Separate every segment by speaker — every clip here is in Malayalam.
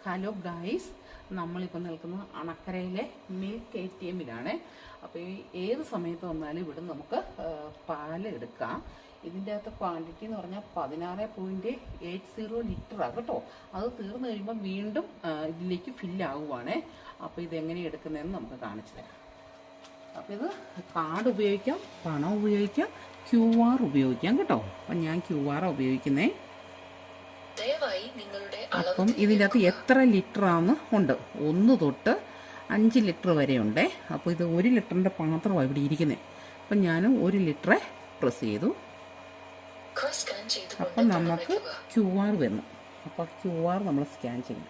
Speaker 1: ഹലോ ഗായ്സ്, നമ്മളിപ്പോൾ നിൽക്കുന്നത് അണക്കരയിലെ മിൽക്ക് ATM-ലാണ്. അപ്പോൾ ഈ ഏത് സമയത്ത് വന്നാലും ഇവിടെ നമുക്ക് പാൽ എടുക്കാം. ഇതിൻ്റെ അകത്ത് ക്വാണ്ടിറ്റി എന്ന് പറഞ്ഞാൽ 16.80 ലിറ്ററാണ് കേട്ടോ. അത് തീർന്നു കഴിയുമ്പോൾ വീണ്ടും ഇതിലേക്ക് ഫില്ലാവുകയാണേ. അപ്പോൾ ഇതെങ്ങനെ എടുക്കുന്നതെന്ന് നമുക്ക് കാണിച്ചു തരാം. അപ്പോൾ ഇത് കാർഡ് ഉപയോഗിക്കാം, പണം ഉപയോഗിക്കാം, QR ഉപയോഗിക്കാം കേട്ടോ. അപ്പം ഞാൻ QR ഉപയോഗിക്കുന്നേ. അപ്പം ഇതിൻ്റെ അകത്ത് എത്ര ലിറ്ററാന്ന് ഉണ്ട്, 1 തൊട്ട് 5 ലിറ്റർ വരെ ഉണ്ടേ. അപ്പോൾ ഇത് 1 ലിറ്ററിൻ്റെ പാത്രമാണ് ഇവിടെ ഇരിക്കുന്നത്. അപ്പം ഞാൻ 1 ലിറ്ററെ പ്രസ് ചെയ്തു. അപ്പം നമുക്ക് QR വന്നു. അപ്പോൾ QR നമ്മൾ സ്കാൻ ചെയ്യും.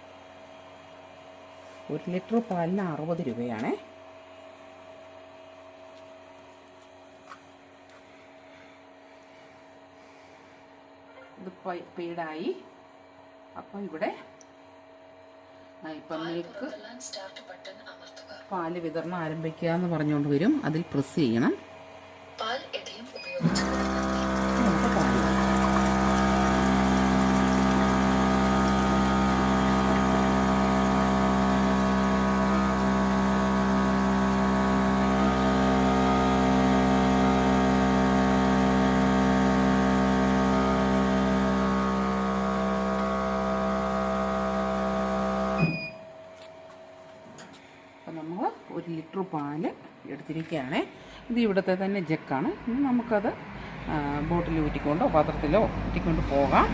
Speaker 1: 1 ലിറ്റർ പാലിന് 60 രൂപയാണേ. ഇത് പെയ്ഡായി. അപ്പം ഇവിടെ ഇപ്പം മിൽക്ക് പാല് വിതരണം ആരംഭിക്കുക എന്ന് പറഞ്ഞുകൊണ്ട് വരും. അതിൽ പ്രസ് ചെയ്യണം. അപ്പം നമ്മൾ 1 ലിറ്റർ പാല് എടുത്തിരിക്കുകയാണ്. ഇത് ഇവിടുത്തെ തന്നെ ജക്കാണ്. നമുക്കത് ബോട്ടിൽ ഊറ്റിക്കൊണ്ടോ പാത്രത്തിലോ ഊറ്റിക്കൊണ്ട് പോകാം.